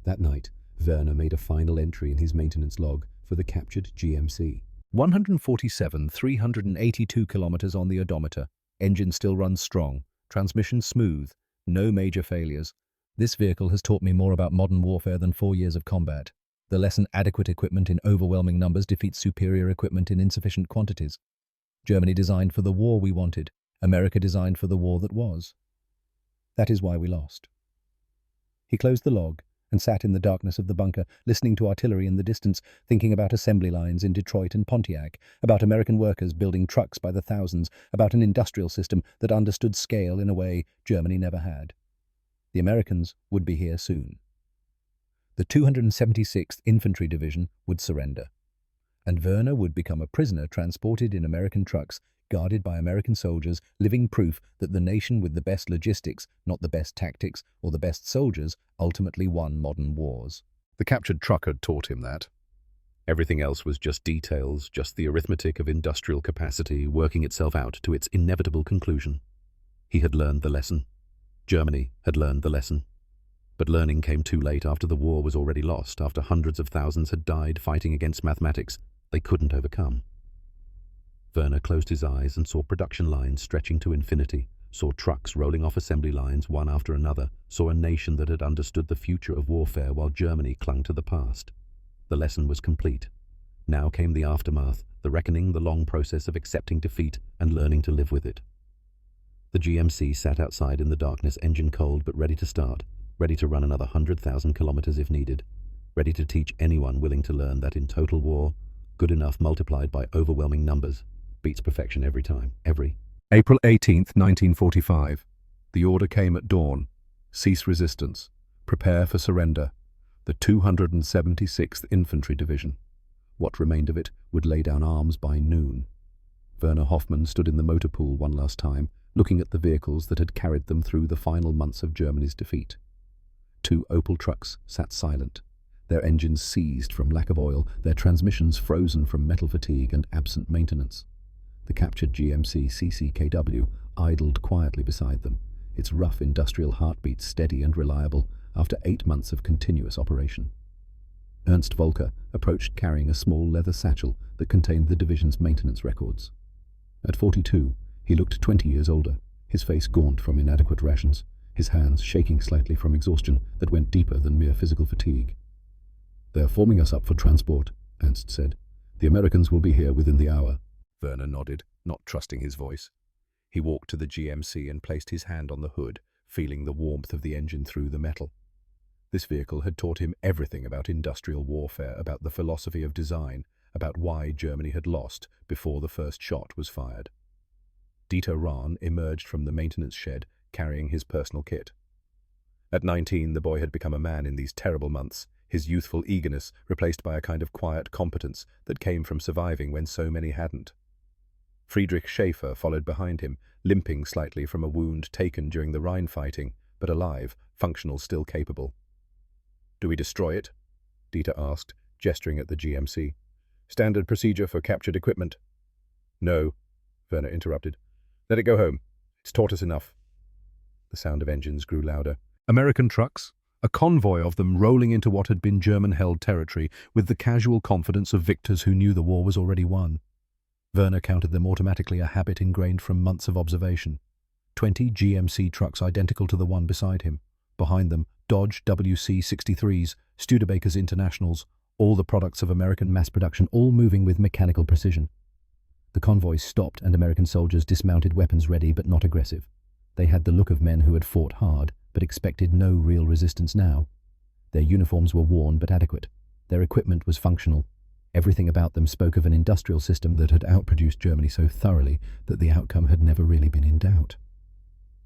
That night, Werner made a final entry in his maintenance log for the captured GMC. 147, 382 kilometers on the odometer. Engine still runs strong. Transmission smooth. No major failures. This vehicle has taught me more about modern warfare than 4 years of combat. The lesson: adequate equipment in overwhelming numbers defeats superior equipment in insufficient quantities. Germany designed for the war we wanted. America designed for the war that was. That is why we lost. He closed the log and sat in the darkness of the bunker, listening to artillery in the distance, thinking about assembly lines in Detroit and Pontiac, about American workers building trucks by the thousands, about an industrial system that understood scale in a way Germany never had. The Americans would be here soon. The 276th Infantry Division would surrender, and Werner would become a prisoner transported in American trucks, guarded by American soldiers, living proof that the nation with the best logistics, not the best tactics or the best soldiers, ultimately won modern wars. The captured truck had taught him that. Everything else was just details, just the arithmetic of industrial capacity working itself out to its inevitable conclusion. He had learned the lesson. Germany had learned the lesson. But learning came too late after the war was already lost, after hundreds of thousands had died fighting against mathematics they couldn't overcome. Werner closed his eyes and saw production lines stretching to infinity, saw trucks rolling off assembly lines one after another, saw a nation that had understood the future of warfare while Germany clung to the past. The lesson was complete. Now came the aftermath, the reckoning, the long process of accepting defeat and learning to live with it. The GMC sat outside in the darkness, engine cold but ready to start, ready to run another 100,000 kilometers if needed. ready to teach anyone willing to learn that in total war, good enough multiplied by overwhelming numbers beats perfection every time, every. April 18th, 1945. The order came at dawn. Cease resistance. Prepare for surrender. The 276th Infantry Division. What remained of it would lay down arms by noon. Werner Hoffmann stood in the motor pool one last time, looking at the vehicles that had carried them through the final months of Germany's defeat. 2 Opel trucks sat silent, their engines seized from lack of oil, their transmissions frozen from metal fatigue and absent maintenance. The captured GMC CCKW idled quietly beside them, its rough industrial heartbeat steady and reliable after 8 months of continuous operation. Ernst Volker approached carrying a small leather satchel that contained the division's maintenance records. At 42, he looked 20 years older, his face gaunt from inadequate rations, his hands shaking slightly from exhaustion that went deeper than mere physical fatigue. "They're forming us up for transport," Ernst said. "The Americans will be here within the hour." Werner nodded, not trusting his voice. He walked to the GMC and placed his hand on the hood, feeling the warmth of the engine through the metal. This vehicle had taught him everything about industrial warfare, about the philosophy of design, about why Germany had lost before the first shot was fired. Dieter Rahn emerged from the maintenance shed, carrying his personal kit. At 19, the boy had become a man in these terrible months, his youthful eagerness replaced by a kind of quiet competence that came from surviving when so many hadn't. Friedrich Schaefer followed behind him, limping slightly from a wound taken during the Rhine fighting, but alive, functional, still capable. "Do we destroy it?" Dieter asked, gesturing at the GMC. "Standard procedure for captured equipment." "No," Werner interrupted. "Let it go home. It's taught us enough." The sound of engines grew louder. American trucks, a convoy of them rolling into what had been German-held territory with the casual confidence of victors who knew the war was already won. Werner counted them automatically, a habit ingrained from months of observation. 20 GMC trucks identical to the one beside him. Behind them, Dodge WC-63s, Studebakers Internationals, all the products of American mass production, all moving with mechanical precision. The convoy stopped and American soldiers dismounted, weapons ready but not aggressive. They had the look of men who had fought hard but expected no real resistance now. Their uniforms were worn but adequate. Their equipment was functional. Everything about them spoke of an industrial system that had outproduced Germany so thoroughly that the outcome had never really been in doubt.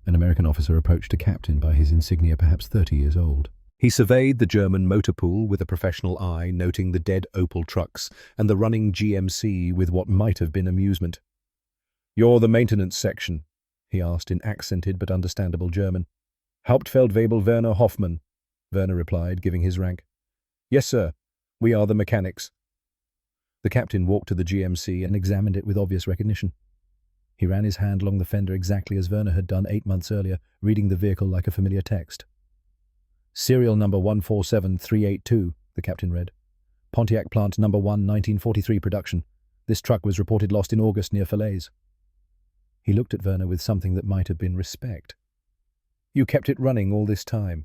An American officer approached a captain by his insignia, perhaps 30 years old. He surveyed the German motor pool with a professional eye, noting the dead Opel trucks and the running GMC with what might have been amusement. "You're the maintenance section?" he asked in accented but understandable German. "Hauptfeldwebel Werner Hoffmann," Werner replied, giving his rank. "Yes, sir. We are the mechanics." The captain walked to the GMC and examined it with obvious recognition. He ran his hand along the fender exactly as Werner had done 8 months earlier, reading the vehicle like a familiar text. "Serial number 147382, the captain read. "Pontiac plant number 1, 1943 production. This truck was reported lost in August near Falaise." He looked at Werner with something that might have been respect. "You kept it running all this time?"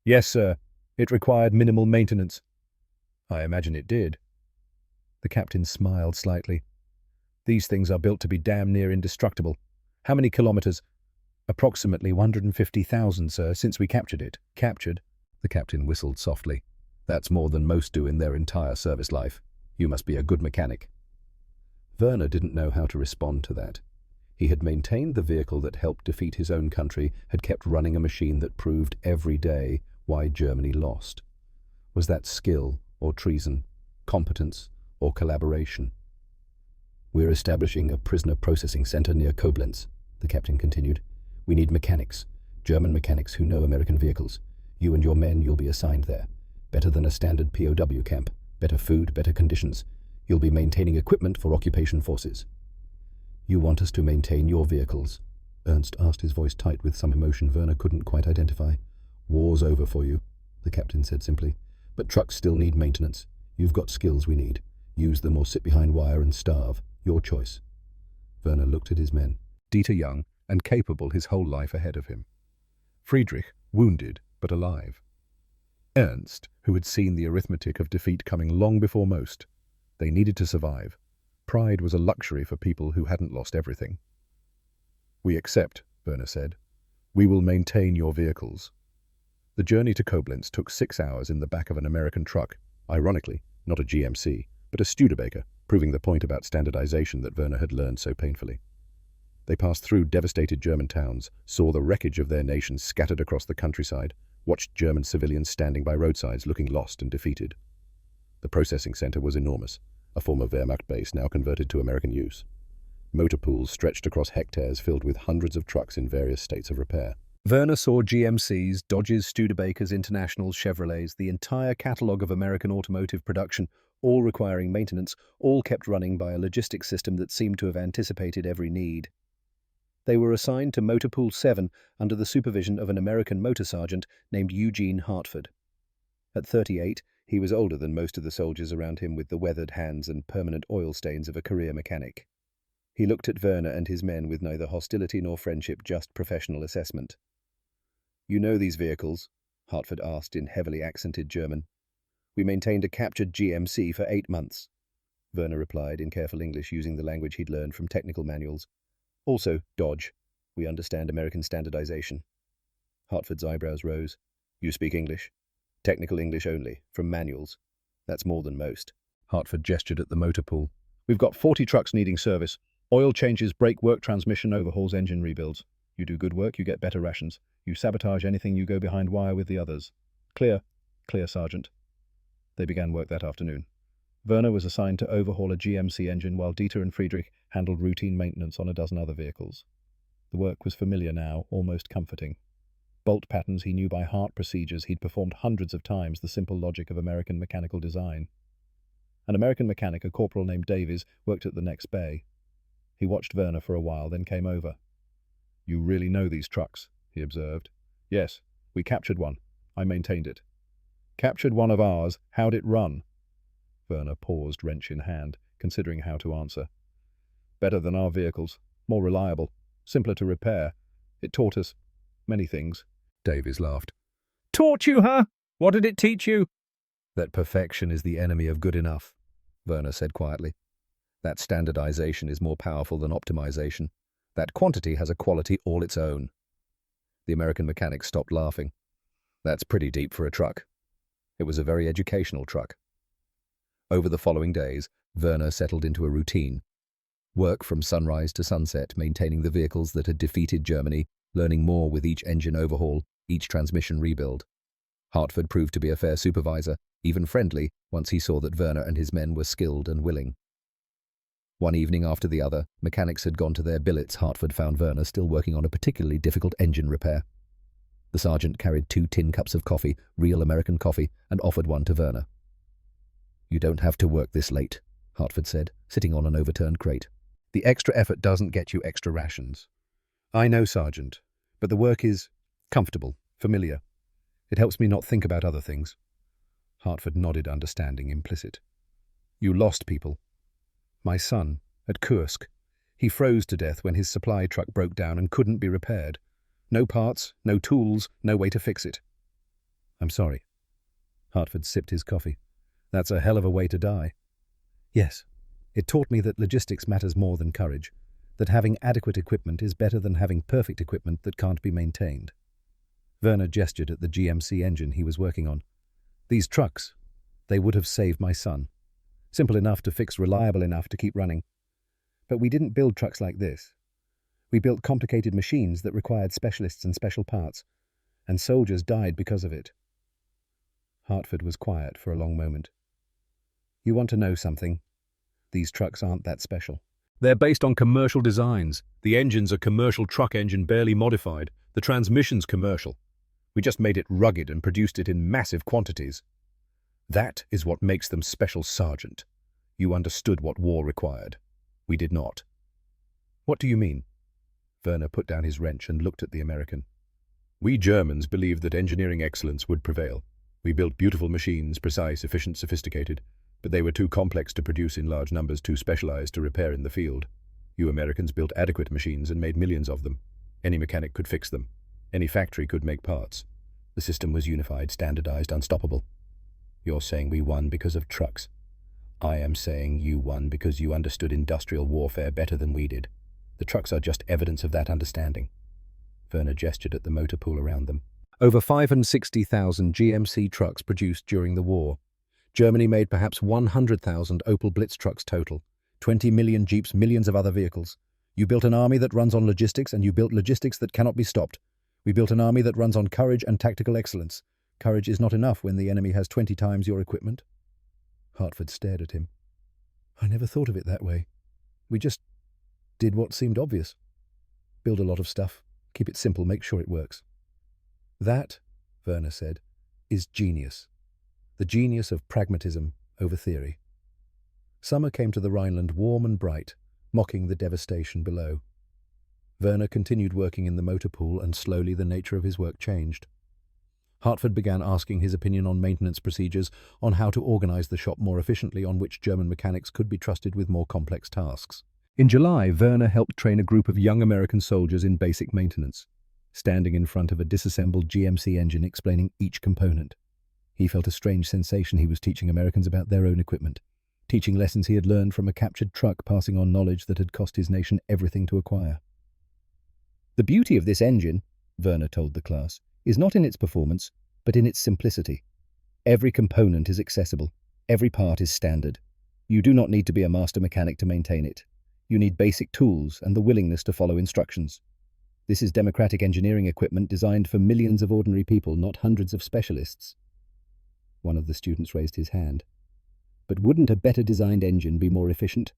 "Yes, sir. It required minimal maintenance." "I imagine it did." The captain smiled slightly. "These things are built to be damn near indestructible. How many kilometers?" "Approximately 150,000, sir, since we captured it." "Captured?" The captain whistled softly. "That's more than most do in their entire service life. You must be a good mechanic." Werner didn't know how to respond to that. He had maintained the vehicle that helped defeat his own country, had kept running a machine that proved every day why Germany lost. Was that skill or treason, competence or collaboration? "We're establishing a prisoner processing center near Koblenz," the captain continued. "We need mechanics, German mechanics who know American vehicles. You and your men, you'll be assigned there. Better than a standard POW camp. Better food, better conditions. You'll be maintaining equipment for occupation forces." "You want us to maintain your vehicles?" Ernst asked, his voice tight with some emotion Werner couldn't quite identify. "War's over for you," the captain said simply. "But trucks still need maintenance. You've got skills we need. Use them or sit behind wire and starve. Your choice." Werner looked at his men. Dieter young and capable, his whole life ahead of him. Friedrich, wounded but alive. Ernst, who had seen the arithmetic of defeat coming long before most. They needed to survive. Pride was a luxury for people who hadn't lost everything. "We accept," Werner said. "We will maintain your vehicles." The journey to Koblenz took 6 hours in the back of an American truck. Ironically, not a GMC, but a Studebaker, proving the point about standardization that Werner had learned so painfully. They passed through devastated German towns, saw the wreckage of their nation scattered across the countryside, watched German civilians standing by roadsides looking lost and defeated. The processing center was enormous, a former Wehrmacht base now converted to American use. Motor pools stretched across hectares filled with hundreds of trucks in various states of repair. Werner saw GMCs, Dodges, Studebakers, Internationals, Chevrolets, the entire catalogue of American automotive production, all requiring maintenance, all kept running by a logistics system that seemed to have anticipated every need. They were assigned to Motor Pool 7 under the supervision of an American motor sergeant named Eugene Hartford. At 38, he was older than most of the soldiers around him with the weathered hands and permanent oil stains of a career mechanic. He looked at Werner and his men with neither hostility nor friendship, just professional assessment. "You know these vehicles?" Hartford asked in heavily accented German. "We maintained a captured GMC for 8 months." Werner replied in careful English using the language he'd learned from technical manuals. "Also, Dodge. We understand American standardization." Hartford's eyebrows rose. "You speak English?" "Technical English only, from manuals. That's more than most." Hartford gestured at the motor pool. "We've got 40 trucks needing service. Oil changes, brake work, transmission overhauls, engine rebuilds. You do good work, you get better rations. You sabotage anything, you go behind wire with the others. Clear. Clear, Sergeant." They began work that afternoon. Werner was assigned to overhaul a GMC engine while Dieter and Friedrich handled routine maintenance on a dozen other vehicles. The work was familiar now, almost comforting. Bolt patterns he knew by heart, procedures he'd performed hundreds of times, the simple logic of American mechanical design. An American mechanic, a corporal named Davies, worked at the next bay. He watched Werner for a while, then came over. "You really know these trucks," he observed. "Yes, we captured one. I maintained it." "Captured one of ours? How'd it run?" Werner paused, wrench in hand, considering how to answer. "Better than our vehicles, more reliable, simpler to repair. It taught us many things." Davies laughed. "Taught you, huh? What did it teach you?" "That perfection is the enemy of good enough," Werner said quietly. "That standardization is more powerful than optimization. That quantity has a quality all its own." The American mechanic stopped laughing. "That's pretty deep for a truck." It was a very educational truck. Over the following days, Werner settled into a routine. Work from sunrise to sunset, maintaining the vehicles that had defeated Germany, learning more with each engine overhaul, each transmission rebuild. Hartford proved to be a fair supervisor, even friendly, once he saw that Werner and his men were skilled and willing. One evening after the other, mechanics had gone to their billets. Hartford found Werner still working on a particularly difficult engine repair. The sergeant carried 2 tin cups of coffee, real American coffee, and offered one to Werner. "You don't have to work this late," Hartford said, sitting on an overturned crate. "The extra effort doesn't get you extra rations." "I know, Sergeant, but the work is comfortable, familiar. It helps me not think about other things." Hartford nodded, understanding, implicit. "You lost people. My son, at Kursk. He froze to death when his supply truck broke down and couldn't be repaired. No parts, no tools, no way to fix it." "I'm sorry." Hartford sipped his coffee. "That's a hell of a way to die." "Yes. It taught me that logistics matters more than courage, that having adequate equipment is better than having perfect equipment that can't be maintained." Werner gestured at the GMC engine he was working on. "These trucks, they would have saved my son. Simple enough to fix, reliable enough to keep running. But we didn't build trucks like this. We built complicated machines that required specialists and special parts, and soldiers died because of it." Hartford was quiet for a long moment. "You want to know something? These trucks aren't that special. They're based on commercial designs. The engine's a commercial truck engine, barely modified. The transmission's commercial. We just made it rugged and produced it in massive quantities. That is what makes them special, Sergeant. You understood what war required. We did not." "What do you mean?" Werner put down his wrench and looked at the American. "We Germans believed that engineering excellence would prevail. We built beautiful machines, precise, efficient, sophisticated, but they were too complex to produce in large numbers, too specialized to repair in the field. You Americans built adequate machines and made millions of them. Any mechanic could fix them. Any factory could make parts. The system was unified, standardized, unstoppable. You're saying we won because of trucks. I am saying you won because you understood industrial warfare better than we did. The trucks are just evidence of that understanding." Werner gestured at the motor pool around them. Over 560,000 GMC trucks produced during the war. Germany made perhaps 100,000 Opel Blitz trucks total, 20 million Jeeps, millions of other vehicles. You built an army that runs on logistics, and you built logistics that cannot be stopped. We built an army that runs on courage and tactical excellence. Courage is not enough when the enemy has 20 times your equipment. Hartford stared at him. I never thought of it that way. We just did what seemed obvious. Build a lot of stuff, keep it simple, make sure it works. That, Werner said, is genius. The genius of pragmatism over theory. Summer came to the Rhineland warm and bright, mocking the devastation below. Werner continued working in the motor pool, and slowly the nature of his work changed. Hartford began asking his opinion on maintenance procedures, on how to organize the shop more efficiently, on which German mechanics could be trusted with more complex tasks. In July, Werner helped train a group of young American soldiers in basic maintenance, standing in front of a disassembled GMC engine explaining each component. He felt a strange sensation. He was teaching Americans about their own equipment, teaching lessons he had learned from a captured truck, passing on knowledge that had cost his nation everything to acquire. The beauty of this engine, Werner told the class, is not in its performance, but in its simplicity. Every component is accessible. Every part is standard. You do not need to be a master mechanic to maintain it. You need basic tools and the willingness to follow instructions. This is democratic engineering equipment designed for millions of ordinary people, not hundreds of specialists. One of the students raised his hand. But wouldn't a better designed engine be more efficient?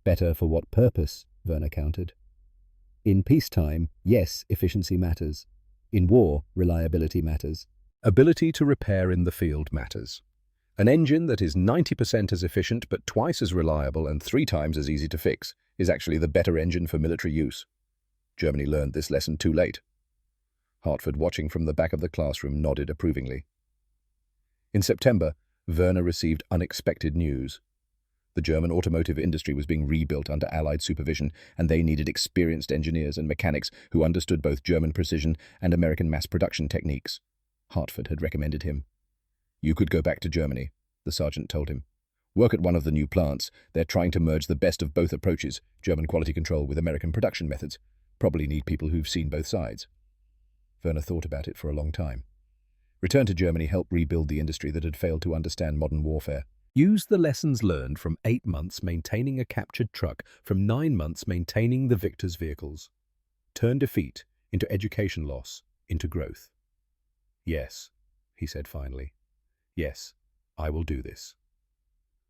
Better for what purpose? Werner countered. In peacetime, yes, efficiency matters. In war, reliability matters. Ability to repair in the field matters. An engine that is 90% as efficient but twice as reliable and 3 times as easy to fix is actually the better engine for military use. Germany learned this lesson too late. Hartford, watching from the back of the classroom, nodded approvingly. In September, Werner received unexpected news. The German automotive industry was being rebuilt under Allied supervision, and they needed experienced engineers and mechanics who understood both German precision and American mass production techniques. Hartford had recommended him. You could go back to Germany, the sergeant told him. Work at one of the new plants. They're trying to merge the best of both approaches, German quality control with American production methods. Probably need people who've seen both sides. Werner thought about it for a long time. Return to Germany helped rebuild the industry that had failed to understand modern warfare. Use the lessons learned from 8 months maintaining a captured truck, from 9 months maintaining the victor's vehicles. Turn defeat into education loss, into growth. Yes, he said finally. Yes, I will do this.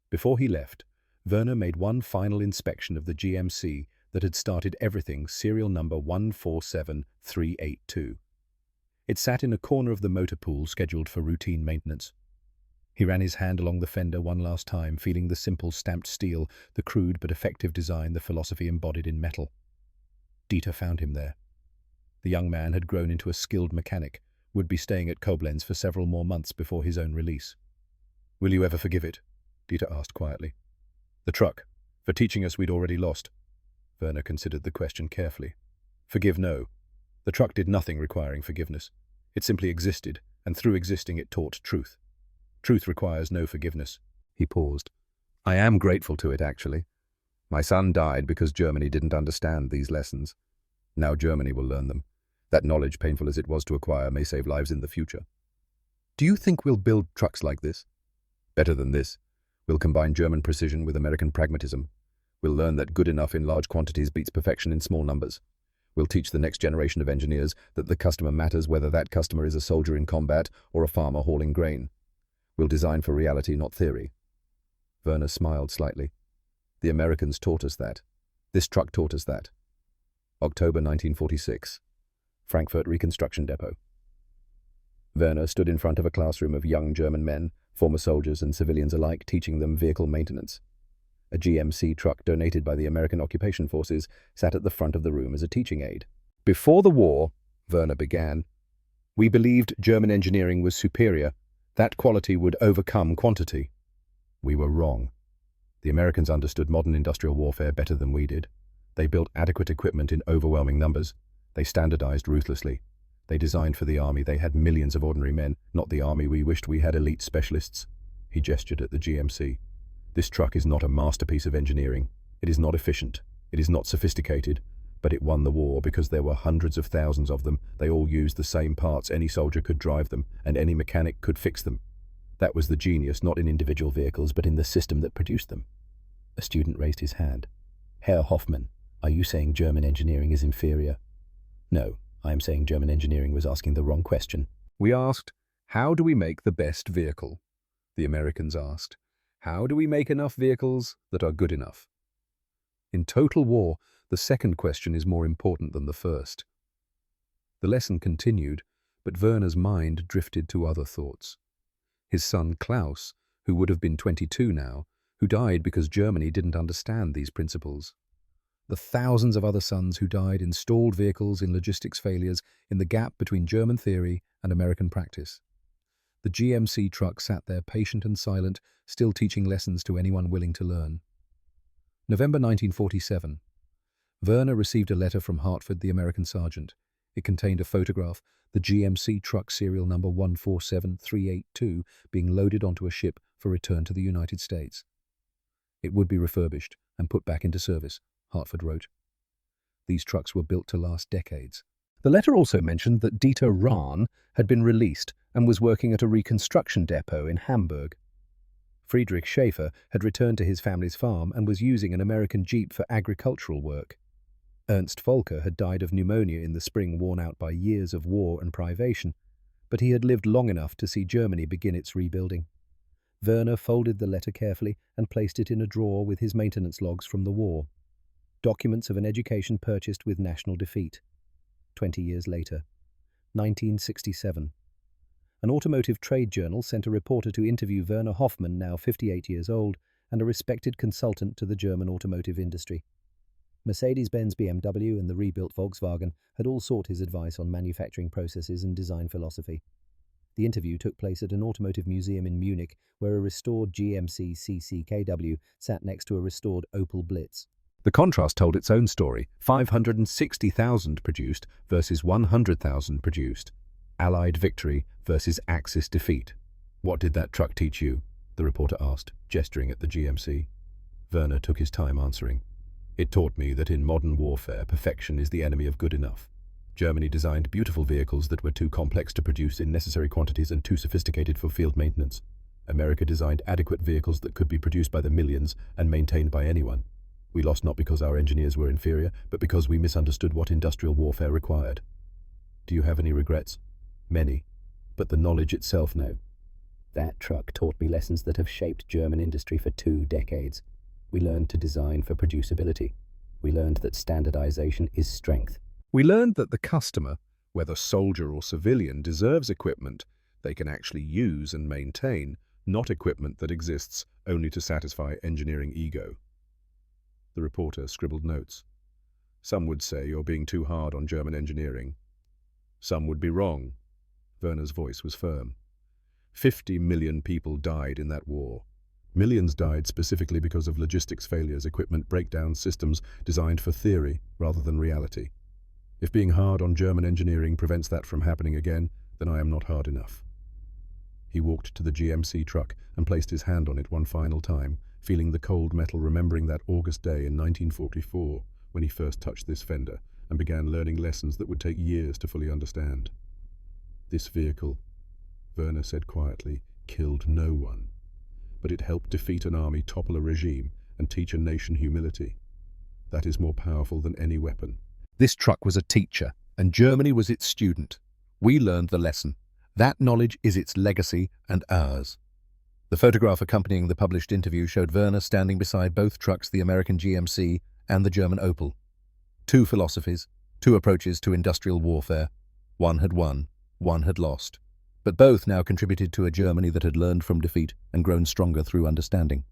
Before he left, Werner made one final inspection of the GMC that had started everything, serial number 147382. It sat in a corner of the motor pool, scheduled for routine maintenance. He ran his hand along the fender one last time, feeling the simple stamped steel, the crude but effective design, the philosophy embodied in metal. Dieter found him there. The young man had grown into a skilled mechanic, would be staying at Koblenz for several more months before his own release. Will you ever forgive it? Dieter asked quietly. The truck, for teaching us we'd already lost. Werner considered the question carefully. Forgive, no. The truck did nothing requiring forgiveness. It simply existed, and through existing it taught truth. Truth requires no forgiveness. He paused. I am grateful to it, actually. My son died because Germany didn't understand these lessons. Now Germany will learn them. That knowledge, painful as it was to acquire, may save lives in the future. Do you think we'll build trucks like this? Better than this. We'll combine German precision with American pragmatism. We'll learn that good enough in large quantities beats perfection in small numbers. We'll teach the next generation of engineers that the customer matters, whether that customer is a soldier in combat or a farmer hauling grain. We'll design for reality, not theory. Werner smiled slightly. The Americans taught us that. This truck taught us that. October 1946. Frankfurt Reconstruction Depot. Werner stood in front of a classroom of young German men, former soldiers and civilians alike, teaching them vehicle maintenance. A GMC truck donated by the American occupation forces sat at the front of the room as a teaching aid. Before the war, Werner began, we believed German engineering was superior. That quality would overcome quantity. We were wrong. The Americans understood modern industrial warfare better than we did. They built adequate equipment in overwhelming numbers. They standardized ruthlessly. They designed for the army. They had millions of ordinary men, not the army we wished we had elite specialists. He gestured at the GMC. This truck is not a masterpiece of engineering. It is not efficient. It is not sophisticated. But it won the war because there were hundreds of thousands of them. They all used the same parts. Any soldier could drive them, and any mechanic could fix them. That was the genius, not in individual vehicles, but in the system that produced them. A student raised his hand. Herr Hoffmann, are you saying German engineering is inferior? No, I am saying German engineering was asking the wrong question. We asked, how do we make the best vehicle? The Americans asked, how do we make enough vehicles that are good enough? In total war, the second question is more important than the first. The lesson continued, but Werner's mind drifted to other thoughts. His son Klaus, who would have been 22 now, who died because Germany didn't understand these principles. The thousands of other sons who died in stalled vehicles, in logistics failures, in the gap between German theory and American practice. The GMC truck sat there patient and silent, still teaching lessons to anyone willing to learn. November 1947. Werner received a letter from Hartford, the American sergeant. It contained a photograph, the GMC truck serial number 147382, being loaded onto a ship for return to the United States. It would be refurbished and put back into service, Hartford wrote. These trucks were built to last decades. The letter also mentioned that Dieter Rahn had been released and was working at a reconstruction depot in Hamburg. Friedrich Schaefer had returned to his family's farm and was using an American Jeep for agricultural work. Ernst Volker had died of pneumonia in the spring, worn out by years of war and privation, but he had lived long enough to see Germany begin its rebuilding. Werner folded the letter carefully and placed it in a drawer with his maintenance logs from the war. Documents of an education purchased with national defeat. 20 years later. 1967. An automotive trade journal sent a reporter to interview Werner Hoffmann, now 58 years old, and a respected consultant to the German automotive industry. Mercedes-Benz, BMW, and the rebuilt Volkswagen had all sought his advice on manufacturing processes and design philosophy. The interview took place at an automotive museum in Munich, where a restored GMC CCKW sat next to a restored Opel Blitz. The contrast told its own story. 560,000 produced versus 100,000 produced. Allied victory versus Axis defeat. What did that truck teach you? The reporter asked, gesturing at the GMC. Werner took his time answering. It taught me that in modern warfare, perfection is the enemy of good enough. Germany designed beautiful vehicles that were too complex to produce in necessary quantities and too sophisticated for field maintenance. America designed adequate vehicles that could be produced by the millions and maintained by anyone. We lost not because our engineers were inferior, but because we misunderstood what industrial warfare required. Do you have any regrets? Many. But the knowledge itself, no. That truck taught me lessons that have shaped German industry for 2 decades. We learned to design for producibility. We learned that standardization is strength. We learned that the customer, whether soldier or civilian, deserves equipment they can actually use and maintain, not equipment that exists only to satisfy engineering ego. The reporter scribbled notes. Some would say you're being too hard on German engineering. Some would be wrong. Werner's voice was firm. 50 million people died in that war. Millions died specifically because of logistics failures, equipment breakdowns, systems designed for theory rather than reality. If being hard on German engineering prevents that from happening again, then I am not hard enough. He walked to the GMC truck and placed his hand on it one final time, feeling the cold metal, remembering that August day in 1944 when he first touched this fender and began learning lessons that would take years to fully understand. This vehicle, Werner said quietly, killed no one, but it helped defeat an army, topple a regime, and teach a nation humility. That is more powerful than any weapon. This truck was a teacher, and Germany was its student. We learned the lesson. That knowledge is its legacy and ours. The photograph accompanying the published interview showed Werner standing beside both trucks, the American GMC and the German Opel. 2 philosophies, 2 approaches to industrial warfare. One had won, one had lost. But both now contributed to a Germany that had learned from defeat and grown stronger through understanding.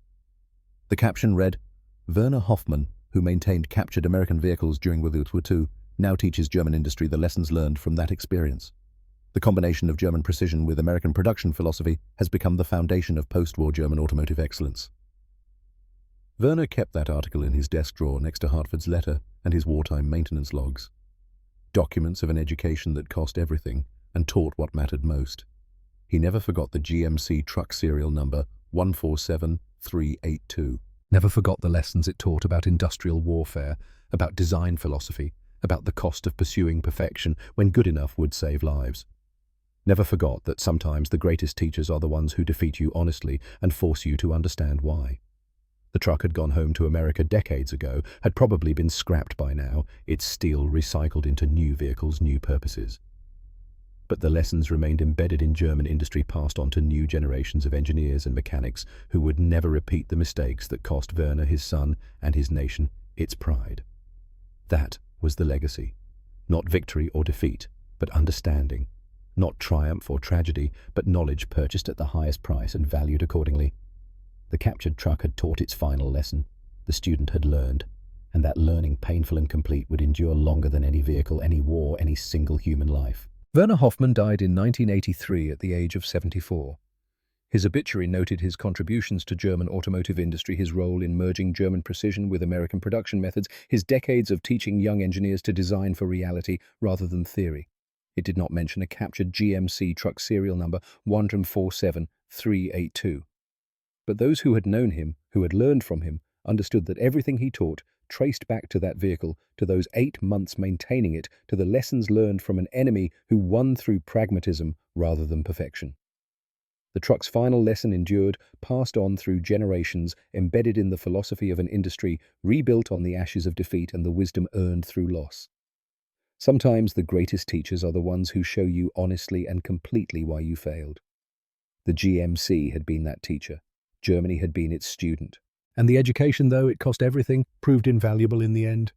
The caption read, Werner Hoffmann, who maintained captured American vehicles during World War II, now teaches German industry the lessons learned from that experience. The combination of German precision with American production philosophy has become the foundation of post-war German automotive excellence. Werner kept that article in his desk drawer next to Hartford's letter and his wartime maintenance logs. Documents of an education that cost everything and taught what mattered most. He never forgot the GMC truck serial number 147382. Never forgot the lessons it taught about industrial warfare, about design philosophy, about the cost of pursuing perfection when good enough would save lives. Never forgot that sometimes the greatest teachers are the ones who defeat you honestly and force you to understand why. The truck had gone home to America decades ago, had probably been scrapped by now, its steel recycled into new vehicles, new purposes. But the lessons remained embedded in German industry, passed on to new generations of engineers and mechanics who would never repeat the mistakes that cost Werner, his son, and his nation its pride. That was the legacy. Not victory or defeat, but understanding. Not triumph or tragedy, but knowledge purchased at the highest price and valued accordingly. The captured truck had taught its final lesson. The student had learned, and that learning, painful and complete, would endure longer than any vehicle, any war, any single human life. Werner Hoffmann died in 1983 at the age of 74. His obituary noted his contributions to German automotive industry, his role in merging German precision with American production methods, his decades of teaching young engineers to design for reality rather than theory. It did not mention a captured GMC truck serial number 147382. But those who had known him, who had learned from him, understood that everything he taught traced back to that vehicle, to those 8 months maintaining it, to the lessons learned from an enemy who won through pragmatism rather than perfection. The truck's final lesson endured, passed on through generations, embedded in the philosophy of an industry rebuilt on the ashes of defeat and the wisdom earned through loss. Sometimes the greatest teachers are the ones who show you honestly and completely why you failed. The GMC had been that teacher. Germany had been its student. And the education, though it cost everything, proved invaluable in the end.